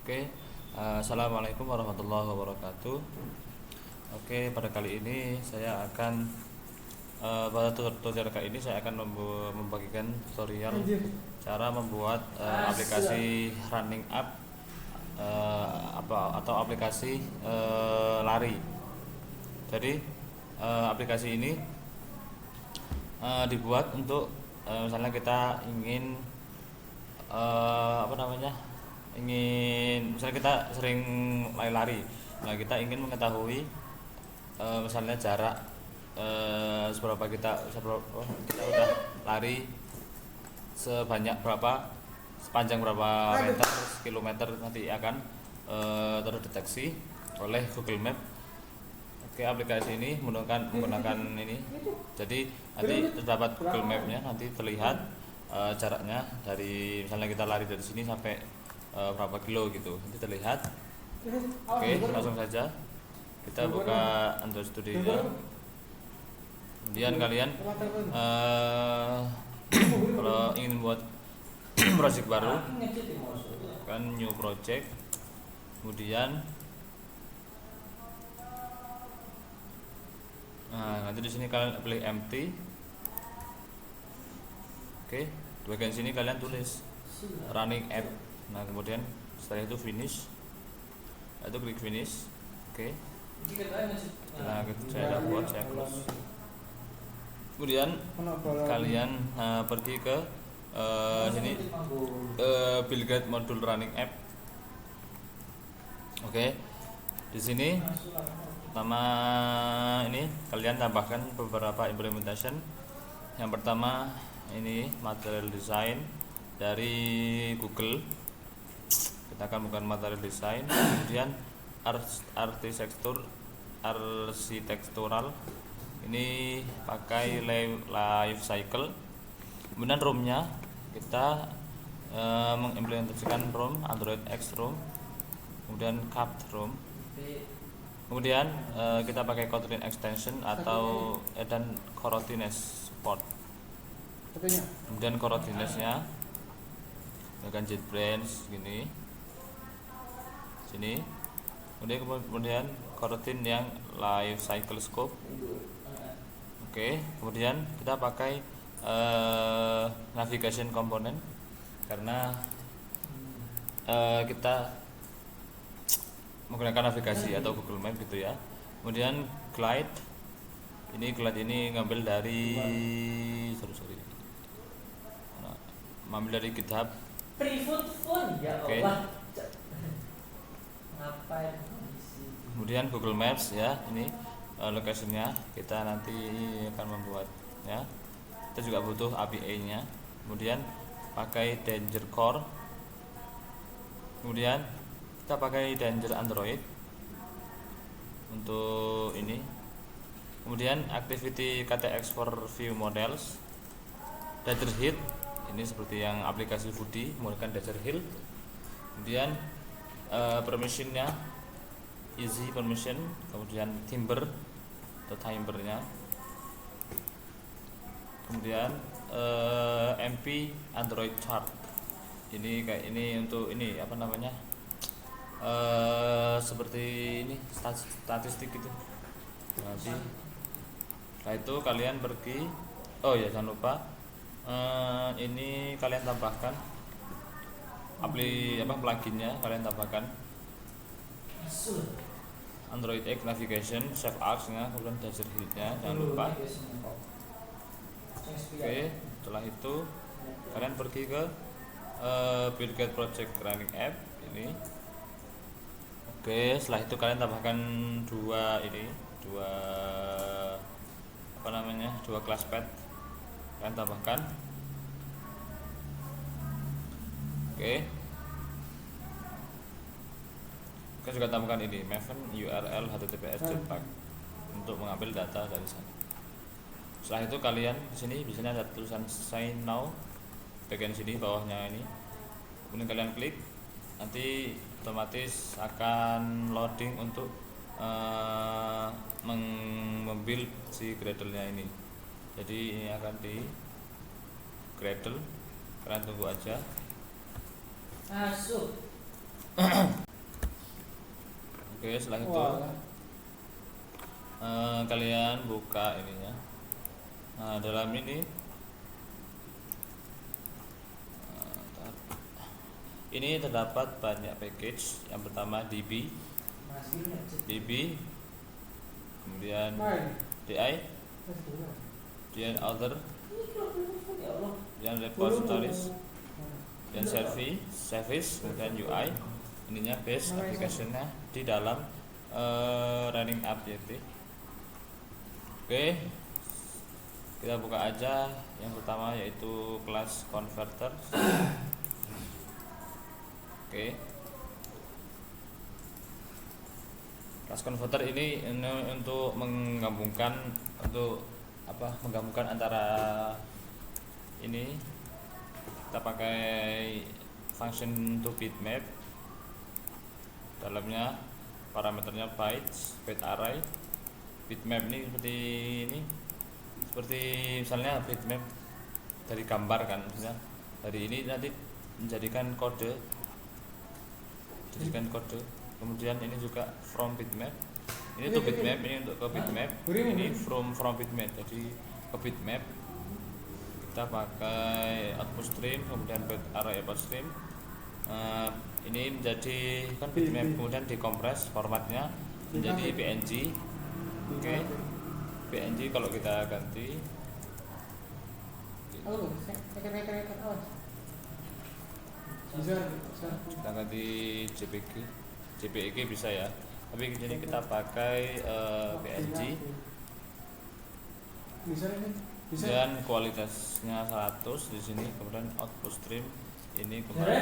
Oke, Assalamualaikum warahmatullahi wabarakatuh. Oke, pada kali ini saya akan pada tutorial kali ini saya akan membagikan tutorial cara membuat aplikasi running app atau aplikasi lari. Jadi aplikasi ini dibuat untuk misalnya kita ingin misalnya kita sering lari-lari, nah kita ingin mengetahui misalnya jarak seberapa kita udah lari sebanyak berapa, sepanjang berapa meter, kilometer, nanti akan terdeteksi oleh Google Map. Oke, aplikasi ini menggunakan ini, jadi nanti terdapat Google Map-nya, nanti terlihat jaraknya dari misalnya kita lari dari sini sampai berapa kilo gitu, nanti terlihat. Oke, langsung saja kita buka Android Studio. Kemudian kalian kalau ingin buat project baru, kan new project, kemudian nanti di sini kalian pilih empty. Oke, di bagian sini kalian tulis running app. Nah, kemudian setelah itu finish, itu klik finish. Oke, nah saya buat, saya close. Kemudian kalian pergi ke sini, build guide modul running app. Oke, di sini pertama ini kalian tambahkan beberapa implementation. Yang pertama ini material design dari Google, kita akan bukan material design. Kemudian arsitektural ini pakai life cycle. Kemudian ROM-nya kita mengimplementasikan ROM Android X ROM, kemudian CAPT ROM. Kemudian kita pakai Kotlin extension atau dan coroutines support. Kemudian coroutinesnya dengan JetBrains gini sini. Kemudian coroutine yang life cycle scope. Oke, kemudian kita pakai navigation component karena kita menggunakan navigasi atau Google Map gitu ya. Kemudian glide ini ngambil dari ngambil dari GitHub. Oke. Kemudian Google Maps ya, ini lokasinya kita nanti akan membuat ya. Kita juga butuh API-nya. Kemudian pakai Danger Core. Kemudian kita pakai Danger Android untuk ini. Kemudian activity KTX for view models. Danger Hit ini seperti yang aplikasi Foodie menggunakan Danger Hill. Kemudian permissionnya easy permission. Kemudian timber atau timernya. Kemudian MP Android chart ini kayak ini untuk ini seperti ini statistik gitu. Nanti setelah itu kalian pergi, jangan lupa ini kalian tambahkan pluginnya, kalian tambahkan Android X Navigation, Save As nya, kemudian Danger Hill-nya jangan lupa. Oke, setelah itu kalian pergi ke build guide project running app ini. Oke, setelah itu kalian tambahkan dua class path, kalian tambahkan. Oke, kita juga tambahkan ini Maven URL HTTPS Jetpack untuk mengambil data dari sana. Setelah itu kalian di sini biasanya ada tulisan sign now bagian sini bawahnya ini. Kemudian kalian klik, nanti otomatis akan loading untuk membuild si Gradle-nya ini. Jadi ini akan di Gradle, kalian tunggu aja. Oke, setelah itu kalian buka ininya. Nah, dalam ini terdapat banyak package. Yang pertama DB, kemudian DI, kemudian other, kemudian repositories, dan service, kemudian UI. Ininya base application-nya di dalam running app YT. Oke, kita buka aja yang pertama, yaitu class converter. Oke, class converter ini untuk menggabungkan antara ini. Kita pakai function to bitmap. Dalamnya parameternya byte array. Bitmap ini seperti misalnya bitmap dari gambar kan, misalnya dari ini nanti menjadikan kode. Kemudian ini juga from bitmap. Ini to bitmap, ini untuk ke bitmap. Ini from bitmap. Jadi ke bitmap kita pakai output stream, kemudian byte array output stream. Ini menjadi kan bitmap, kemudian dikompres formatnya menjadi PNG. Oke, PNG kalau kita ganti kita ganti JPEG bisa ya, tapi jadi kita pakai PNG. Dan kualitasnya 100 di sini, kemudian output stream ini kembali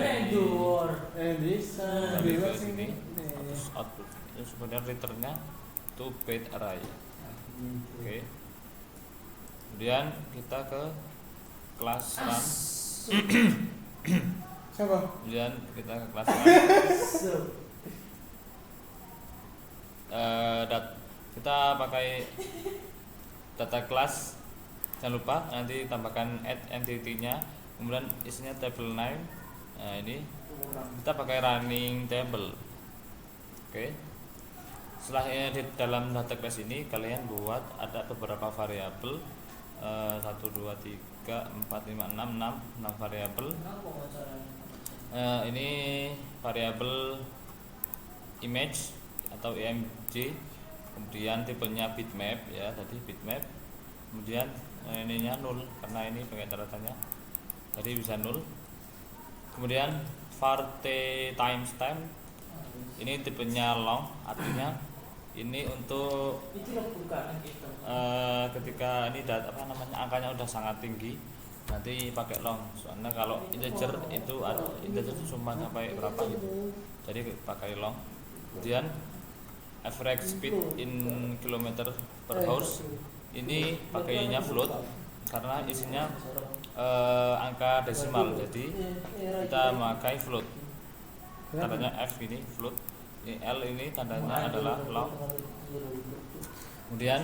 ke sini, output ini sebenarnya returnnya to byte array. Oke. Kemudian kita ke kelas run. Kemudian kita ke kelas run. Kita pakai data class. Jangan lupa nanti tambahkan add entity-nya, kemudian isinya table name. Nah, ini kita pakai running table. Oke. Setelah di dalam data class ini kalian buat ada beberapa variabel, 1 2 3 4 5 6 variabel. Ini variabel image atau img, kemudian tipenya bitmap ya, tadi bitmap. Kemudian ininya 0 karena ini pengeterannya tadi bisa 0. Kemudian var timestamp, ini tipenya long, artinya ini untuk ketika ini angkanya udah sangat tinggi nanti pakai long, soalnya kalau integer itu cuma sampai berapa gitu, jadi pakai long. Kemudian average speed in kilometer per hour, ini pakainya float karena isinya angka desimal, jadi kita memakai float, tandanya F ini float, ini L ini tandanya adalah long. Kemudian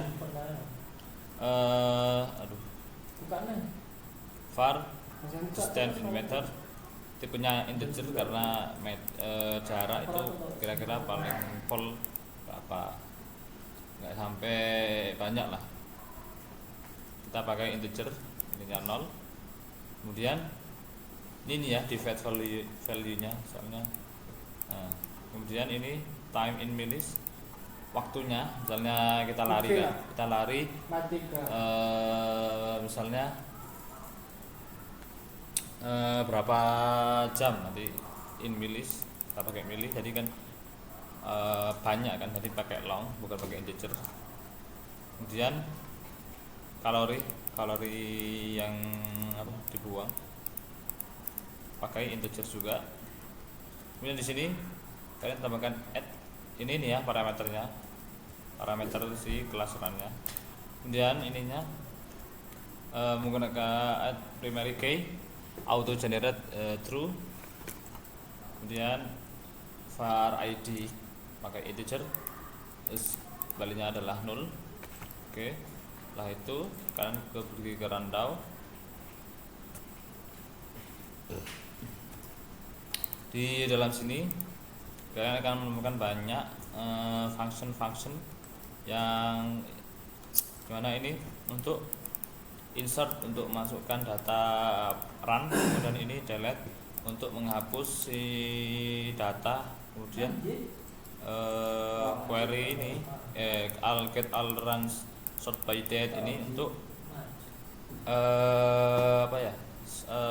var distance in meter, tipenya integer karena jarak itu kira-kira paling full berapa, nggak sampai banyak lah, kita pakai integer, ininya 0. Kemudian ini ya divide value nya soalnya. Nah, kemudian ini time in millis, waktunya misalnya kita lari misalnya berapa jam, nanti in millis, kita pakai milli, jadi kan banyak kan, jadi pakai long bukan pakai integer. Kemudian kalori yang dibuang pakai integer juga. Kemudian di sini kalian tambahkan add, ini nih ya parameternya, parameter si kelas runnya. Kemudian ininya menggunakan add primary key, auto generate true. Kemudian var id pakai integer, terus baliknya adalah 0. Oke, setelah itu kalian pergi ke rundown. Di dalam sini kalian akan menemukan banyak function-function yang gimana ini untuk insert untuk masukkan data run, kemudian ini delete untuk menghapus si data, kemudian query ini all get all runs sort by date ini untuk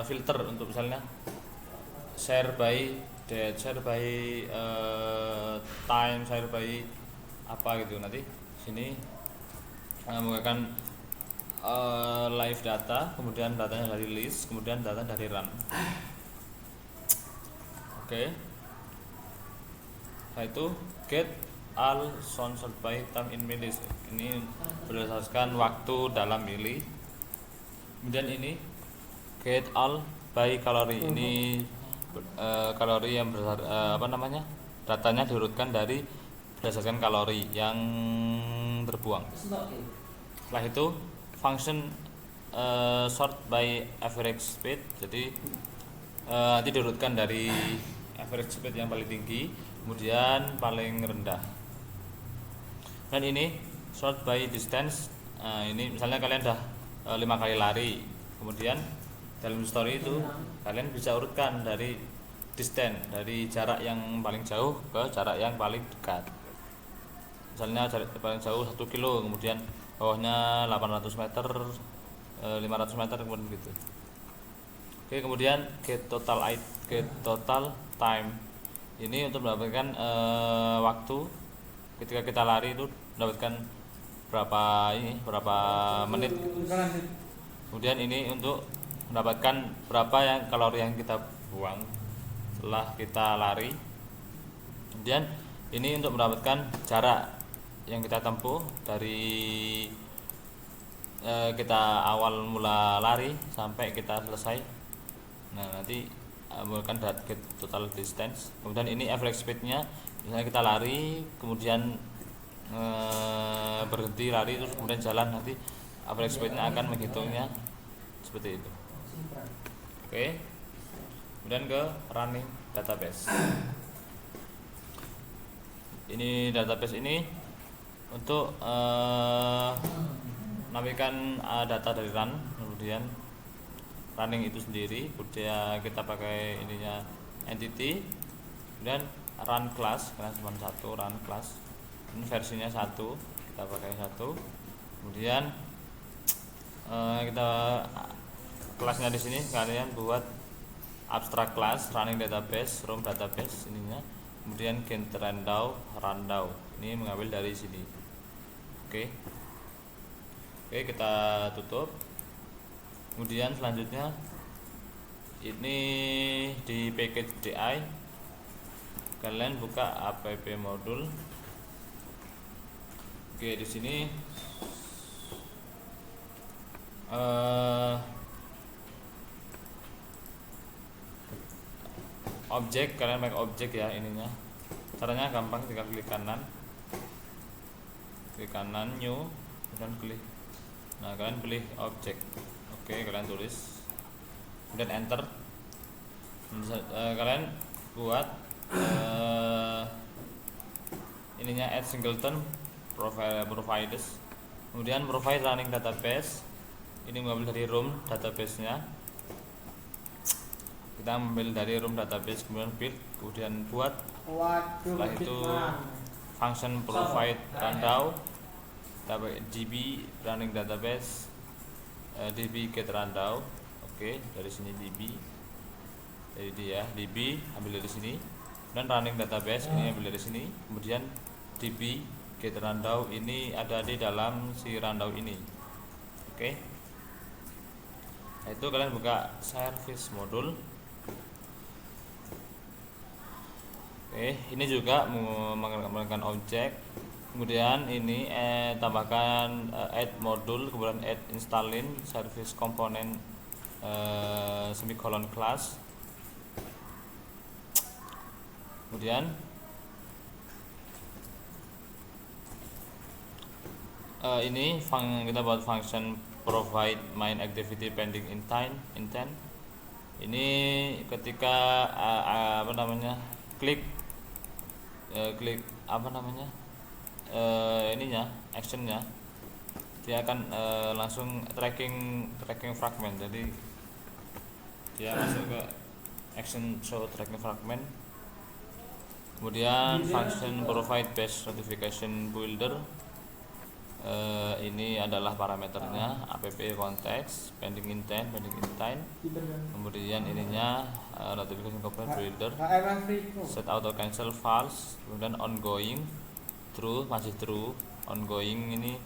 filter untuk misalnya share by date, share by time, share by apa gitu. Nanti sini menggunakan live data, kemudian datanya dari list, kemudian data dari run. Oke. Setelah itu get all sound sort by time in millis, ini berdasarkan waktu dalam mili. Kemudian ini get all by kalori, ini kalori yang datanya diurutkan dari berdasarkan kalori yang terbuang. Setelah itu function sort by average speed, jadi nanti diurutkan dari average speed yang paling tinggi kemudian paling rendah. Dan ini sort by distance, ini misalnya kalian udah 5 kali lari, kemudian dalam story itu kalian bisa urutkan dari distance, dari jarak yang paling jauh ke jarak yang paling dekat. Misalnya jarak paling jauh 1 kilo, kemudian bawahnya 800 meter, 500 meter, kemudian gitu. Oke, kemudian get total time, ini untuk mendapatkan waktu ketika kita lari itu mendapatkan berapa menit. Kemudian ini untuk mendapatkan berapa yang kalori yang kita buang setelah kita lari. Kemudian ini untuk mendapatkan jarak yang kita tempuh dari kita awal mula lari sampai kita selesai. Nah, nanti menggunakan get total distance. Kemudian ini average speednya, misalnya kita lari kemudian berhenti lari terus kemudian jalan, nanti average speednya akan menghitungnya seperti itu. Oke. Kemudian ke running database. Ini database ini untuk menampilkan data dari run, kemudian running itu sendiri, kemudian kita pakai ininya entity, kemudian run class, karena cuma satu run class, ini versinya 1, kita pakai 1. Kemudian kita kelasnya di sini kalian buat abstract class running database, room database ininya, kemudian get rundown, ini mengambil dari sini. Oke, kita tutup. Kemudian selanjutnya ini di package DI kalian buka app modul. Oke, di sini objek, kalian pakai objek ya ininya. Caranya gampang, tinggal klik kanan new, dan klik. Nah, kalian pilih objek. Oke, kalian tulis, kemudian enter. Kalian buat ininya add singleton providers, kemudian provide running database, ini mengambil dari room database-nya. Kita ambil dari room database, kemudian build, kemudian buat. Setelah itu function provide rundown, kita pakai db running database, db get rundown. Oke, dari sini db, dari dia db ambil dari sini, dan running database ini ambil dari sini, kemudian db get rundown ini ada di dalam si rundown ini. Oke, itu kalian buka service modul. Oke, ini juga menggunakan objek. Kemudian ini tambahkan add modul, kemudian add installin service component semicolon class. Kemudian ini kita buat function provide main activity pending intent. Ini ketika klik klik apa namanya ininya actionnya, dia akan langsung tracking fragment. Jadi dia masuk ke action show tracking fragment. Kemudian function provide base notification builder, ini adalah parameternya app context, pending intent. Kemudian ininya notification component builder, set auto cancel false, kemudian ongoing true, masih true, ongoing ini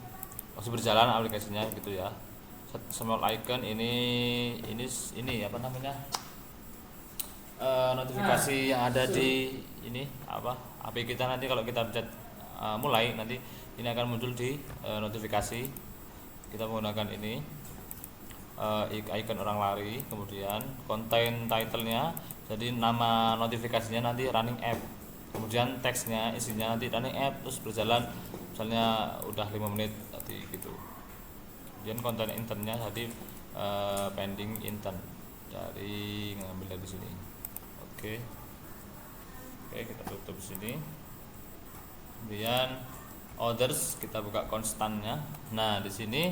masih berjalan aplikasinya gitu ya. Set small icon ini apa namanya notifikasi yang ada di ini apa HP kita. Nanti kalau kita pencet mulai, nanti ini akan muncul di notifikasi. Kita menggunakan ini icon orang lari, kemudian content title-nya, jadi nama notifikasinya nanti running app, kemudian teksnya isinya nanti running app terus berjalan, misalnya udah 5 menit tadi gitu. Kemudian content intentnya tadi pending intent, dari ngambil dari sini. Oke, kita tutup sini. Kemudian others, kita buka konstannya. Nah di sini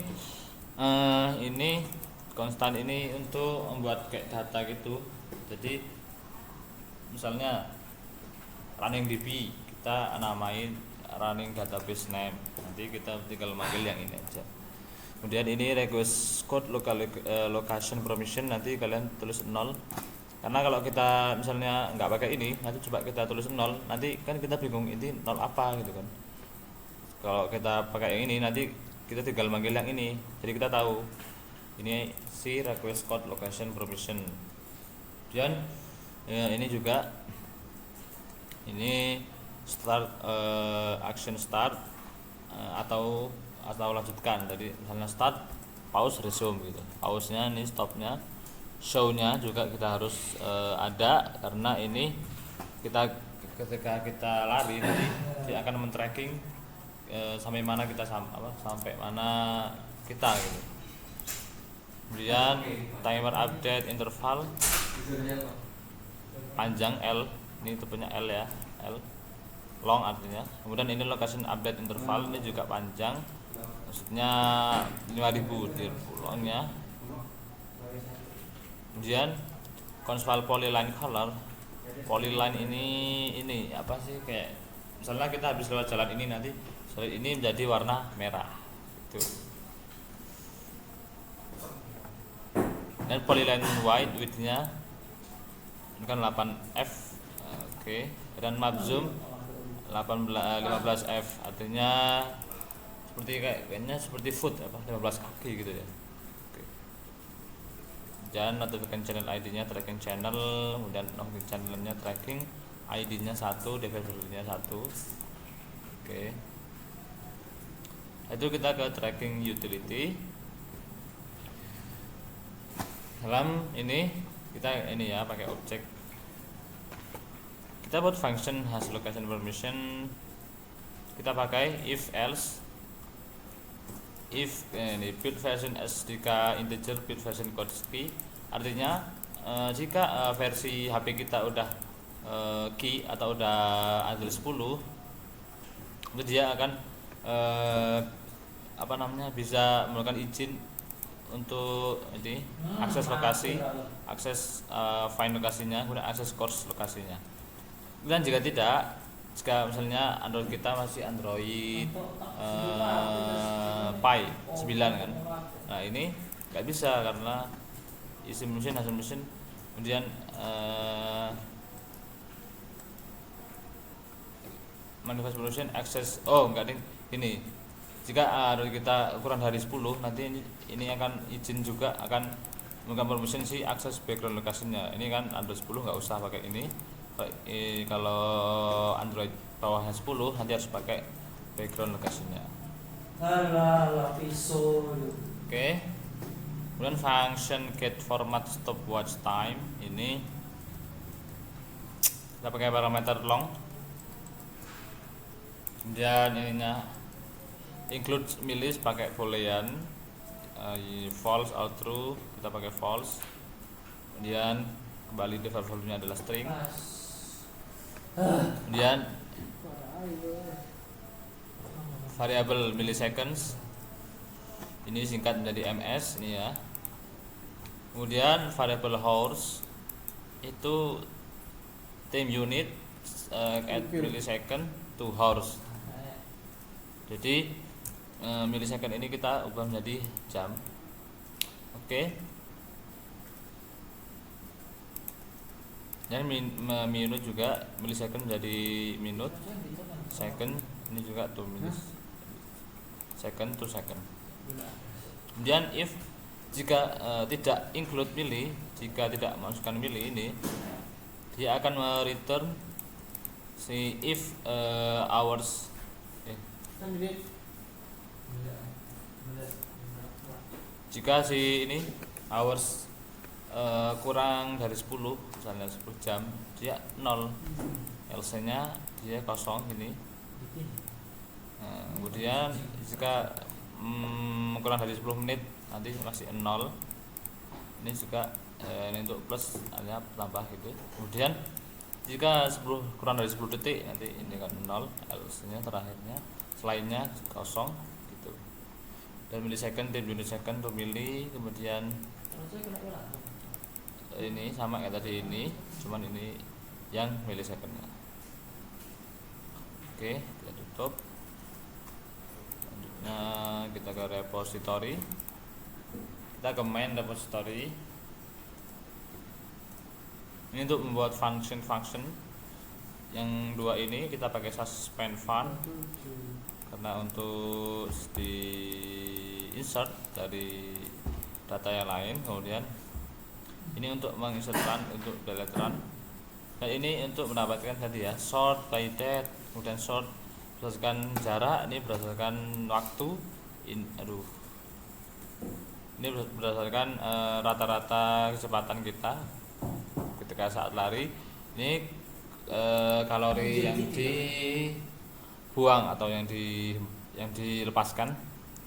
ini konstan ini untuk membuat kayak data gitu. Jadi misalnya running DB, kita namain running database name, nanti kita tinggal manggil yang ini aja. Kemudian ini request code location permission, nanti kalian tulis 0, karena kalau kita misalnya nggak pakai ini, nanti coba kita tulis 0, nanti kan kita bingung ini 0 apa gitu kan. Kalau kita pakai yang ini, nanti kita tinggal manggil yang ini, jadi kita tahu ini si request code location permission. Kemudian ini juga ini start action start atau lanjutkan. Jadi misalnya start, pause, resume gitu. Pause-nya ini, stop-nya, show-nya juga kita harus ada, karena ini kita ketika kita lari nanti dia akan men-tracking sampai mana kita sampai mana kita gitu. Kemudian timer update interval panjang L, ini tipenya L ya, L long artinya. Kemudian ini location update interval, ini juga panjang, maksudnya 5000 di longnya. Kemudian console polyline color, polyline ini apa sih, kayak misalnya kita habis lewat jalan ini, nanti ini menjadi warna merah itu. Dan polyline white width-nya ini kan 8f. Oke. Dan map zoom 15f, artinya kayaknya seperti foot apa 15 kaki gitu ya. Oke. Dan notification channel ID-nya tracking channel, kemudian notification channel-nya tracking, ID-nya 1, device-nya 1. Oke. Itu kita ke tracking utility. Dalam ini kita ini ya pakai objek. Kita buat function has location permission. Kita pakai if else. If ini build version SDK integer build version code key, artinya jika versi HP kita udah key atau udah Android 10, itu dia akan bisa melakukan izin untuk ini akses lokasi, akses find lokasinya, kemudian akses course lokasinya. Dan jika tidak, jika misalnya Android kita masih Android Pie 9 kan, nah ini nggak bisa karena isi mesin hasil mesin. Kemudian manifest solution akses, enggak ding, ini jika Android kita kurang dari 10, nanti ini akan izin juga akan memberikan permission si akses background lokasinya. Ini kan Android 10 nggak usah pakai ini. Kalau Android bawahnya 10, nanti harus pakai background lokasinya. Oke. Kemudian function get format stopwatch time, ini kita pakai parameter long. Kemudian ininya include milis pakai boolean, false or true kita pakai false. Kemudian kembali default volume-nya adalah string. Kemudian variabel milliseconds, ini singkat menjadi ms ini ya. Kemudian variabel hours itu time unit at millisecond to hours. Jadi millisecond ini kita ubah menjadi jam. Oke. Dan minute juga millisecond menjadi minute, second ini juga to second to second. Kemudian if jika tidak include milli, jika tidak masukkan milli ini, dia akan return si if hours jika si ini hours kurang dari 10, misalnya 10 jam, dia 0, LC nya dia kosong ini. Kemudian jika kurang dari 10 menit nanti masih 0, ini juga ini untuk plus, hanya tambah gitu. Kemudian jika kurang dari 10 detik nanti ini kan 0, LC nya terakhirnya, selainnya kosong gitu. Dan millisecond, time unit second per milli. Kemudian ini sama kayak tadi ini, cuman ini yang millisecondnya. Oke, kita tutup. Selanjutnya kita ke repository, kita ke main repository. Ini untuk membuat function yang dua ini kita pakai suspend fun, karena untuk di insert dari data yang lain. Kemudian ini untuk menginsert run, untuk delete run, dan ini untuk mendapatkan tadi ya, sort by date. Kemudian sort berdasarkan jarak, ini berdasarkan waktu, ini berdasarkan rata-rata kecepatan kita ketika saat lari. Ini kalori yang dibuang atau yang dilepaskan.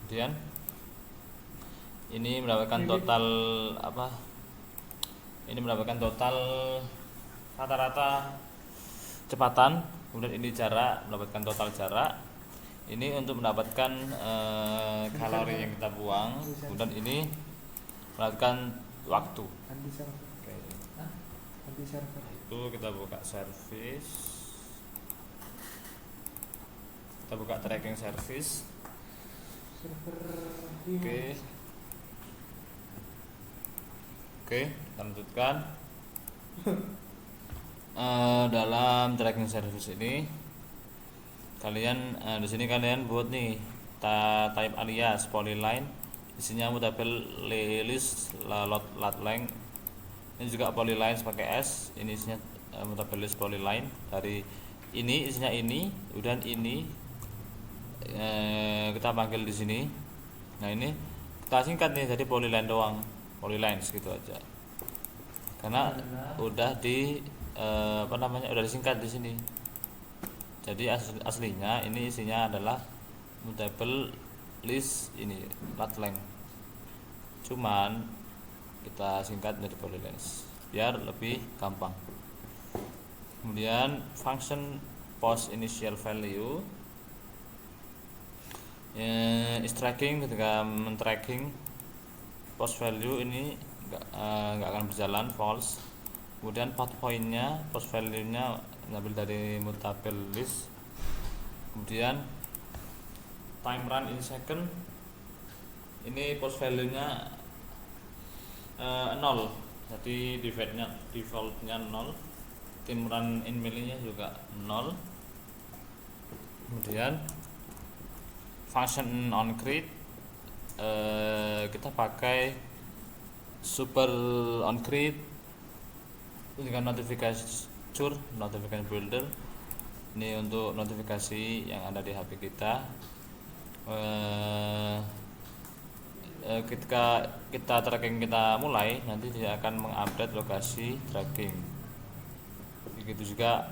Kemudian ini mendapatkan total ini mendapatkan total rata-rata kecepatan. Kemudian ini jarak, mendapatkan total jarak. Ini untuk mendapatkan kalori yang kita buang. Kemudian ini mendapatkan waktu. Itu kita buka service, kita buka tracking service. Oke, kita lanjutkan. Dalam tracking service ini kalian di sini kalian buat nih type alias polyline, isinya mutable list lot length. Ini juga polyline pakai S, ini isinya mutable list polyline. Dari ini isinya ini, kemudian ini kita panggil di sini. Nah, ini kita singkat nih jadi polyline doang, polylines gitu aja, karena udah udah disingkat di sini. Jadi aslinya ini isinya adalah mutable list ini lat length, cuman kita singkat dari polylines biar lebih gampang. Kemudian function post initial value is tracking. Ketika men-tracking post value ini nggak akan berjalan, false. Kemudian path point-nya, post value-nya diambil dari mutable list. Kemudian time run in second, ini post value-nya 0, jadi default-nya 0. Time run in milli-nya juga 0. Kemudian function on create, kita pakai super on create dengan notification builder. Ini untuk notifikasi yang ada di HP kita. Ketika kita tracking kita mulai, nanti dia akan mengupdate lokasi tracking. Begitu juga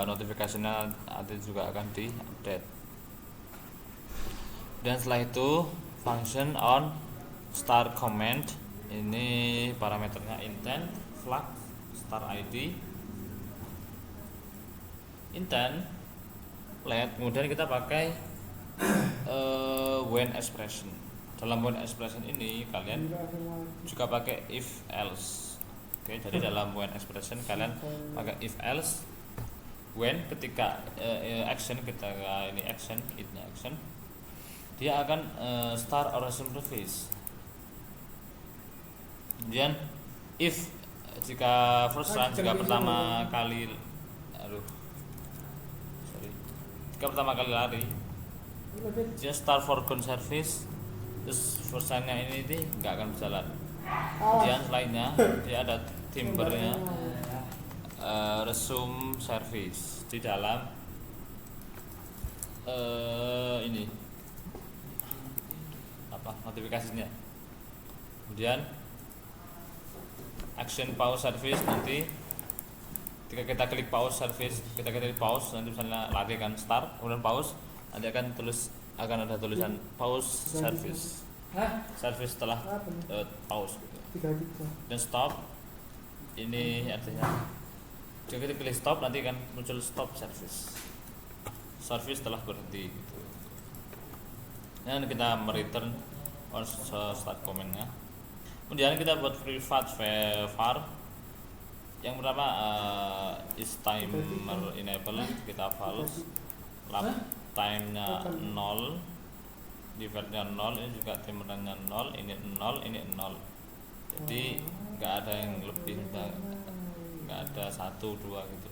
notifikasinya nanti juga akan diupdate. Dan setelah itu function on start command, ini parameternya intent, flag, start ID, intent, let. Kemudian kita pakai when expression. Dalam when expression ini kalian juga pakai if else. Oke, jadi dalam when expression kalian pakai if else when ketika action, kita ini action, it-nya action, dia akan start or resume service. Kemudian if jika first run, jika pertama kali jika pertama kali lari, dia start foregone service, terus first run-nya ini nggak akan berjalan. Kemudian selainnya dia ada timbernya resume service di dalam ini apa notifikasinya. Kemudian action pause service, nanti ketika kita klik pause service, kita klik pause, nanti misalnya lari kan start, kemudian pause, nanti akan ada tulisan pause service. Service setelah pause gitu. Dan stop ini artinya jika kita klik stop, nanti akan muncul stop service. Service telah berhenti gitu. Dan kita mereturn start comment-nya. Kemudian kita buat private var. Yang pertama is timer enable, kita false. Lap time-nya 0, divide-nya 0, ini juga timernya 0, ini 0, ini 0. Jadi nggak ada yang lebih, nggak ada 1, 2 gitu.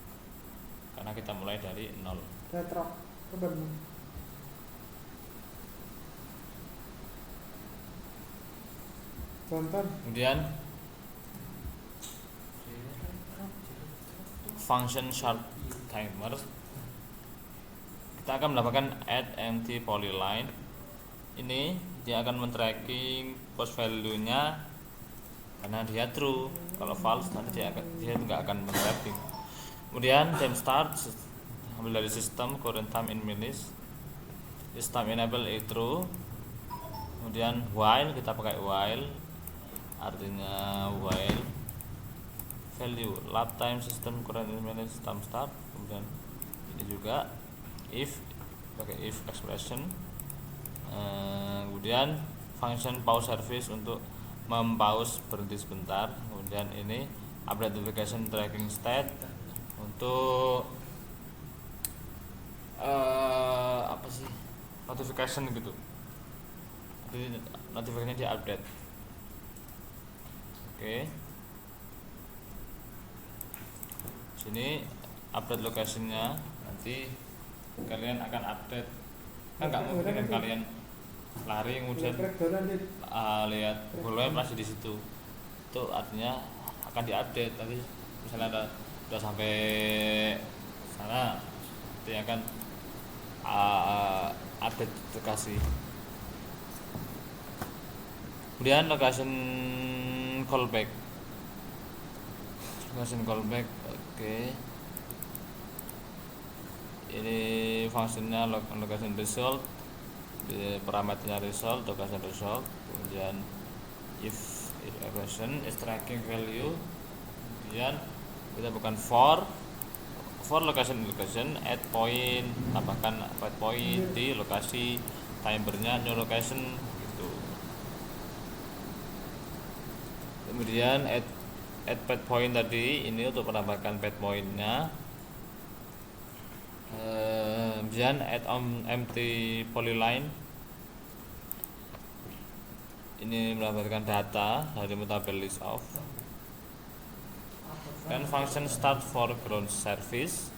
Karena kita mulai dari 0. Kemudian function short timer, kita akan mendapatkan add empty polyline. Ini dia akan men-tracking post value-nya karena dia true. Kalau false nanti dia nggak akan men-tracking. Kemudian time start ambil dari sistem current time in minutes, is time enable is true. Kemudian while, kita pakai while, artinya while value lap time system current in minutes time start. Kemudian ini juga if, pakai if expression. Kemudian function pause service untuk mempause, berhenti sebentar. Kemudian ini update notification tracking state untuk apa sih, notification gitu. Jadi notifikasinya di update. Oke. Sini update lokasinya, nanti kalian akan update. Kan nggak mungkin kan kalian lari kemudian lihat boleh masih di situ. Itu artinya akan diupdate. Nanti misalnya udah sampai sana, nanti akan update lokasi. Kemudian location callback. Oke. Ini fungsinya location result, di parameternya result, location result. Kemudian if expression is tracking value. Kemudian kita bukan for location add point, tambahkan add point di lokasi timernya new location gitu. Kemudian add pad point tadi, ini untuk menambahkan pad pointnya. Kemudian add on empty polyline, ini mendapatkan data dari mutabel list of. Dan function start foreground service,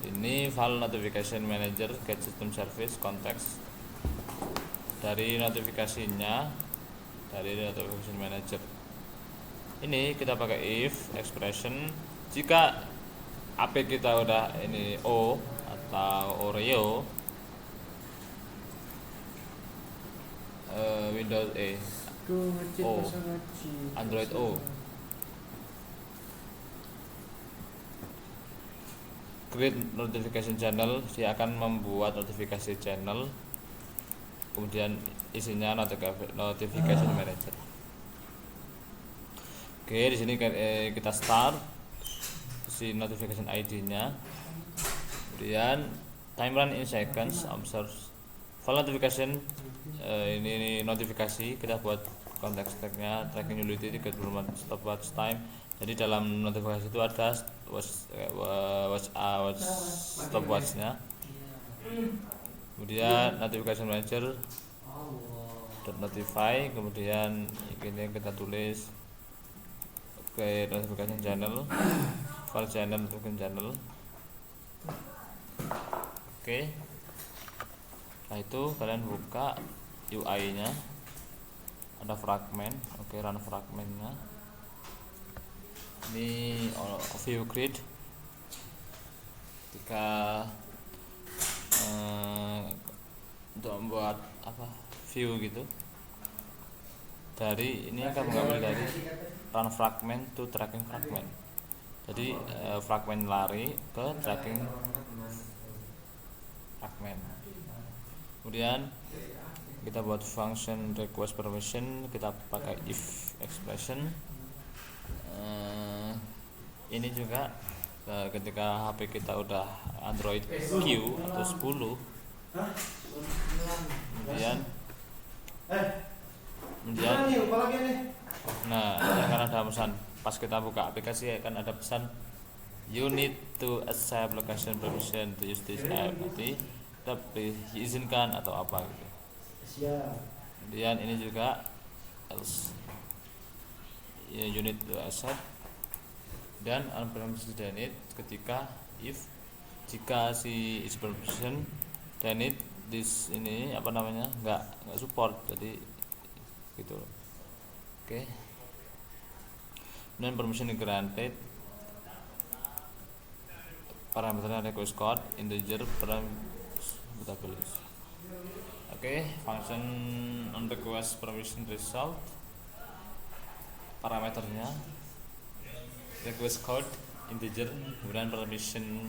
ini file notification manager get system service context dari notifikasinya, dari notification manager. Ini kita pakai if expression jika AP kita udah ini O atau Oreo, Windows O, Android O. Create notification channel, dia akan membuat notifikasi channel. Kemudian isinya notification manager. Oke, di sini kita start si notification ID-nya. Kemudian time run in seconds, observe file notification, ini notifikasi kita buat konteks tagnya tracking utility 30 stopwatch time. Jadi dalam notifikasi itu ada watch stopwatchnya. Kemudian notification manager .notify, kemudian ini kita tulis notification channel, file channel notification channel. Setelah itu kalian buka UI nya, ada fragment. Run fragmentnya. Ini view grid. Ketika untuk membuat view gitu, dari ini akan mengambil dari run fragment to tracking fragment. Jadi fragment lari ke tracking fragment. Kemudian kita buat function request permission, kita pakai if expression. Ini juga ketika HP kita udah Android Q atau 10, kemudian nah akan ada pesan pas kita buka aplikasi, akan ada pesan you need to accept location permission to use this app. Nanti kita diizinkan atau apa gitu. Kemudian ini juga else, you need to accept, dan unpermissioned delete ketika if jika si is permission delete this ini nggak support, jadi gitu. Dan permission granted, parameternya request code integer mutabilis. Function on request permission result, parameternya request code integer, kemudian permission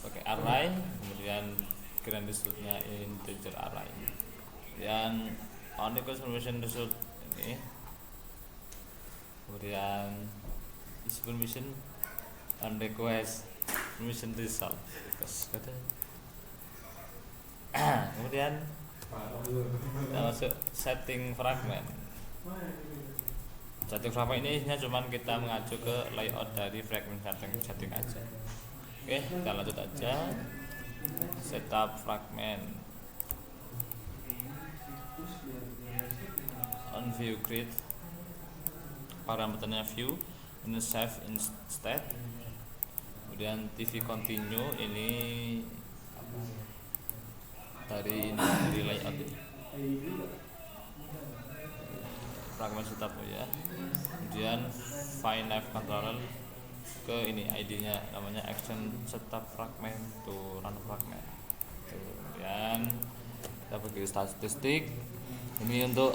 pakai array, kemudian grand resultnya integer array. Dan on request permission result ini, kemudian is permission on request permission result. Kemudian kita masuk setting fragment. Setting fragment ini isinya cuman kita mengacu ke layout dari fragment setting aja. Kita lanjut aja. Setup fragment. On view grid, parameternya view, ini save instead. Kemudian TV continue, ini dari layout ini. Fragment setup ya. Kemudian find live controller, ke ini ID-nya namanya action setup fragment to run fragment. Kemudian kita pergi statistik. Ini untuk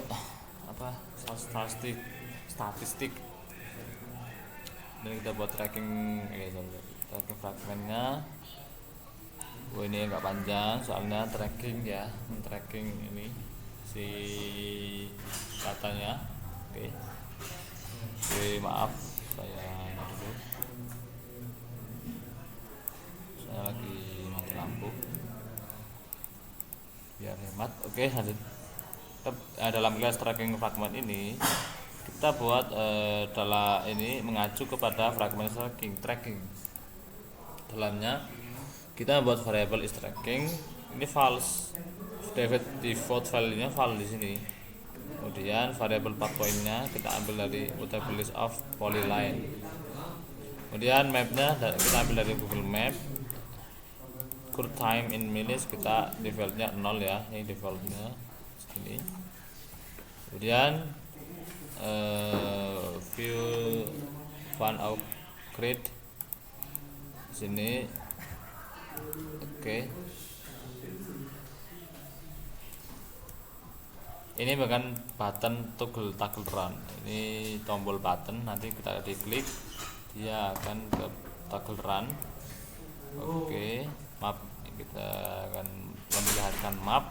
statistik. Dan kita buat tracking fragmentnya. Ini agak panjang soalnya tracking ini si datanya. Maaf, saya lagi mati lampu biar hemat. Lanjut. Dalam kelas tracking fragment ini kita buat ini mengacu kepada fragment tracking. Dalamnya kita buat variable is tracking, ini false, default filenya false di sini. Kemudian variable path point-nya kita ambil dari mutabilis of polyline. Kemudian mapnya kita ambil dari Google Map. Current time in minutes kita defaultnya 0 ya, ini defaultnya segini. Kemudian view fun out grid sini. Ini bahkan button toggle run, ini tombol button, nanti kita diklik dia akan ke toggle run. Map, kita akan memperlihatkan map.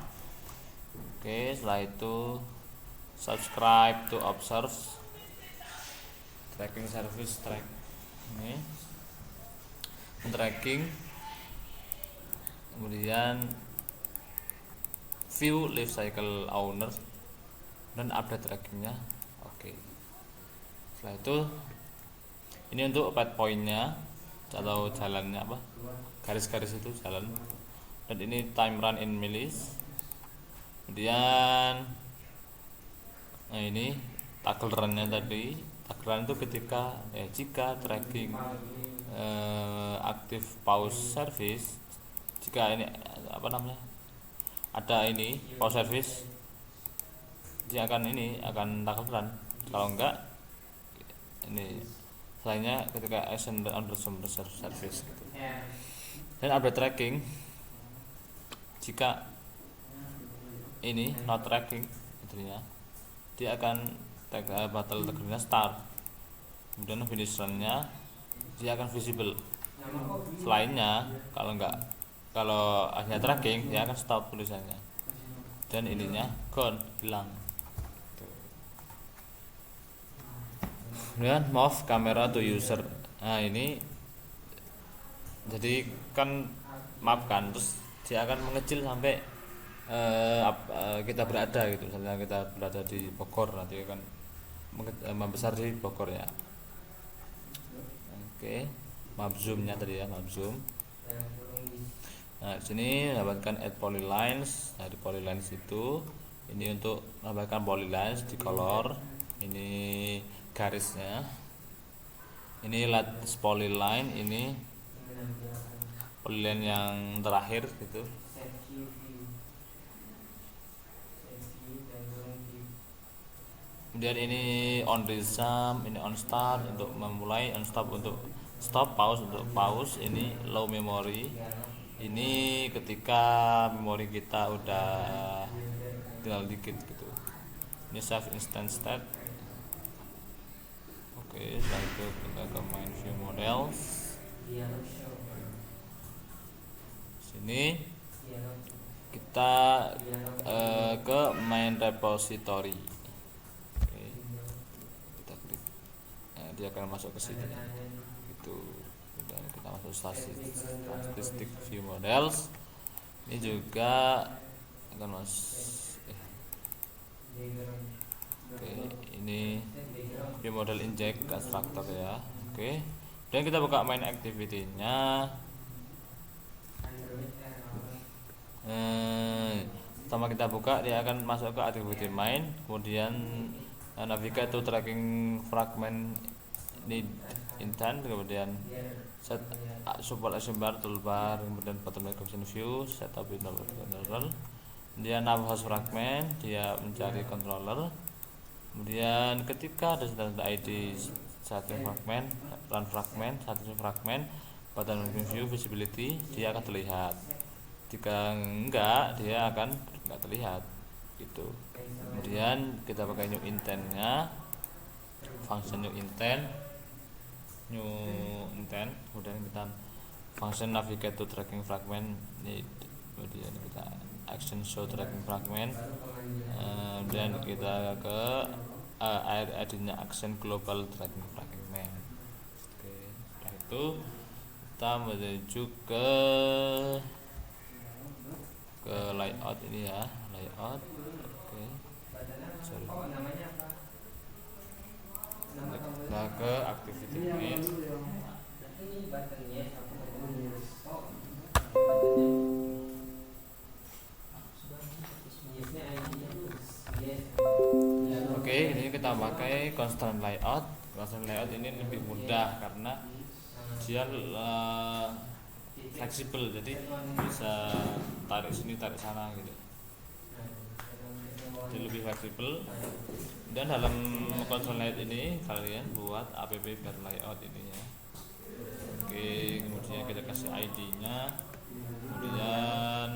Setelah itu subscribe to observe tracking service track, ini tracking. Kemudian view life cycle owner dan update trackingnya. Oke, setelah itu ini untuk path pointnya atau jalannya apa, garis-garis itu jalan, dan ini time run in millis. Kemudian nah ini toggle runnya tadi. Toggle run itu ketika jika tracking aktif pause service, jika ini apa namanya, ada ini pause service, dia akan toggle run. Kalau enggak, ini selainnya ketika action on the service gitu. Dan update tracking, jika ini not tracking intinya, dia akan battle trackernya start, kemudian finish runnya dia akan visible. Selainnya kalau hanya tracking dia akan stop tulisannya dan ininya gone, hilang. Kemudian move camera to user. Nah ini jadi kan map kan, terus dia akan mengecil sampai kita berada gitu. Misalnya kita berada di Bogor, nanti akan membesar di Bogor ya. Oke, map zoomnya tadi ya, map zoom. Nah di sini dapatkan add polylines. Nah di polylines itu ini untuk menambahkan polylines di color. Ini garisnya, ini lattice polyline, ini polyline yang terakhir gitu. Kemudian ini on resume, ini on start untuk memulai, on stop untuk stop, pause untuk pause. Ini low memory, ini ketika memori kita udah tinggal dikit gitu. Ini save instant state. Oke, setelah itu kita ke main view models. Sini kita ke main repository. Oke, kita klik. Nah, dia akan masuk ke sini. Itu udah kita masuk statistik view models. Ini juga akan masuk. Oke, ini view model inject constructor ya. Oke, dan kita buka main activity-nya. Pertama kita buka, dia akan masuk ke activity main, kemudian navigate to tracking fragment need intent, kemudian set support action bar, toolbar, kemudian bottom navigation view, setup controller, dia navigate host fragment, dia mencari controller. Kemudian ketika ada standard ID satu fragment, run fragment, satu fragment, button view visibility, dia akan terlihat. Jika enggak, dia akan enggak terlihat gitu. Kemudian kita pakai new intent-nya, function new intent, kemudian kita function navigate to tracking fragment, kemudian kita action show tracking fragment, dan kita ke ID-nya action global tracking fragment. Oke, setelah itu kita menuju ke layout ini ya, layout. Oke, sorry, kita ke activity main. Oke, ini kita pakai constraint layout. Constraint layout ini lebih mudah karena dia fleksibel, jadi bisa tarik sini tarik sana gitu. Jadi lebih fleksibel. Dan dalam constraint layout ini kalian buat app bar layout ini ya. Oke, kemudian kita kasih ID-nya, kemudian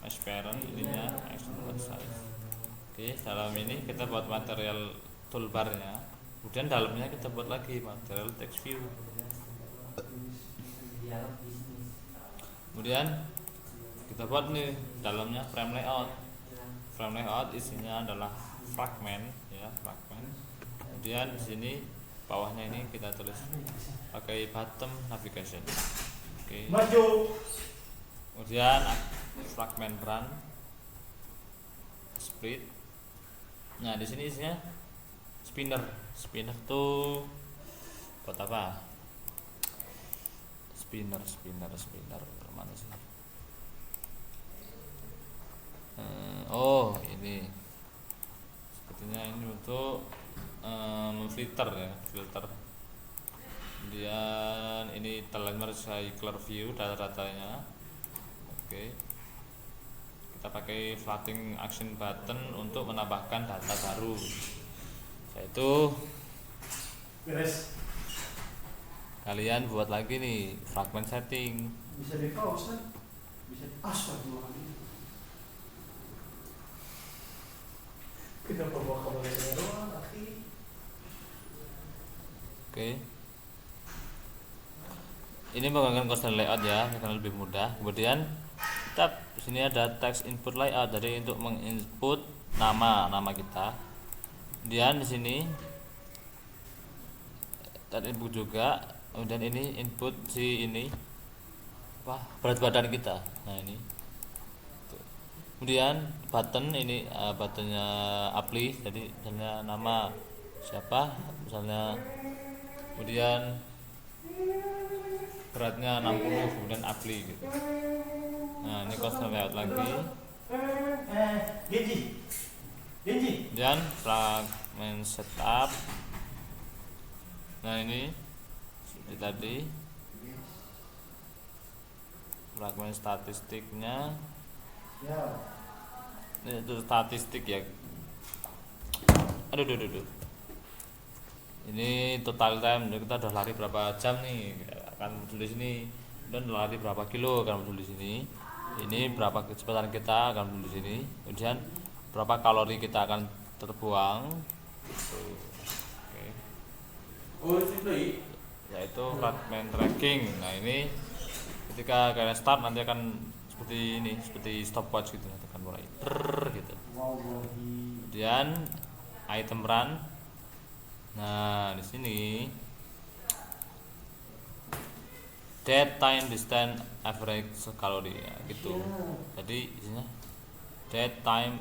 as parent ininya action size. Oke, dalam ini kita buat material toolbarnya, kemudian dalamnya kita buat lagi material text view. Kemudian kita buat nih dalamnya frame layout. Frame layout isinya adalah fragment ya, fragment. Kemudian di sini bawahnya ini kita tulis pakai bottom navigation. Oke. Kemudian fragment run. split. Nah di sini isinya spinner. Spinner tuh buat apa? Spinner mana sih? Oh ini sepertinya ini untuk filter ya, filter. Kemudian ini timer cycler view data-datanya. Oke, kita pakai floating action button untuk menambahkan data baru, yaitu kalian buat lagi nih fragment setting. Bisa di pause kan? Bisa di astagfirullahaladzim. Kenapa bawa kabar saya doang, akhi? Oke, ini menggunakan custom layout ya karena lebih mudah. Kemudian kita di sini ada text input layout, jadi untuk menginput nama kita. Kemudian di sini dan input juga. Kemudian ini input si ini apa berat badan kita. Nah ini. Kemudian button ini buttonnya apply, jadi misalnya nama siapa misalnya. Kemudian beratnya 60, kemudian apply gitu. Nah ini custom layout lagi. Genji. Dan fragment setup. Nah ini seperti tadi fragment statistiknya. Ya. Ini itu statistik ya. Aduh. Ini total time, jadi kita udah lari berapa jam nih, akan muncul di sini. Dan lari berapa kilo akan muncul di sini. Ini berapa kecepatan kita akan muncul di sini. Kemudian berapa kalori kita akan terbuang. Oke. Oh, itu Yaitu fragment tracking. Nah ini ketika kalian start nanti akan seperti ini, seperti stopwatch gitu, nanti akan mulai gitu. Kemudian item run. Nah di sini date, time, distance, average kalori ya, gitu. Jadi isinya date, time,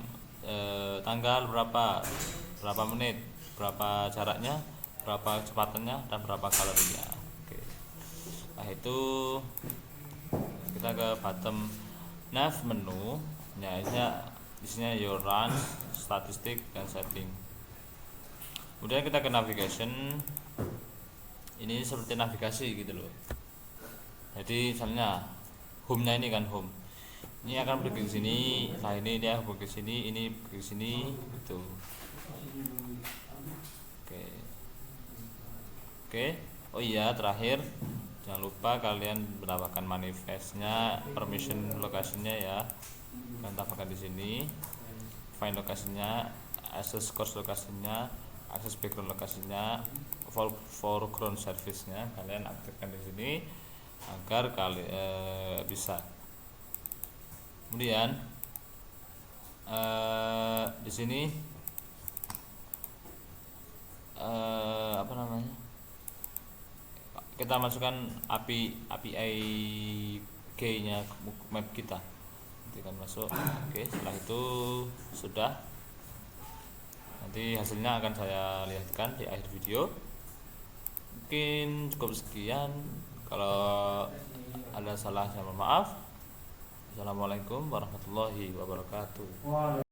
tanggal berapa menit, berapa jaraknya, berapa kecepatannya, dan berapa kalorinya. Oke. Nah itu kita ke bottom nav menu. Nah isinya your run, statistik, dan setting. Kemudian kita ke navigation. Ini seperti navigasi gitu loh. Jadi misalnya home-nya ini kan home. Ini akan pergi ke sini, nah ini dia pergi ke sini, ini pergi ke sini gitu. Oke. Oh iya, terakhir jangan lupa kalian menambahkan manifestnya, permission lokasinya ya. Kalian tambahkan di sini. Find lokasinya, access course lokasinya, akses background lokasinya, foreground service-nya kalian aktifkan di sini agar kalian bisa. Kemudian di sini apa namanya, kita masukkan API key-nya map kita, nanti kan masuk. Oke, setelah itu sudah. Nanti hasilnya akan saya lihatkan di akhir video. Mungkin cukup sekian. Kalau ada salah saya mohon maaf. Assalamualaikum warahmatullahi wabarakatuh.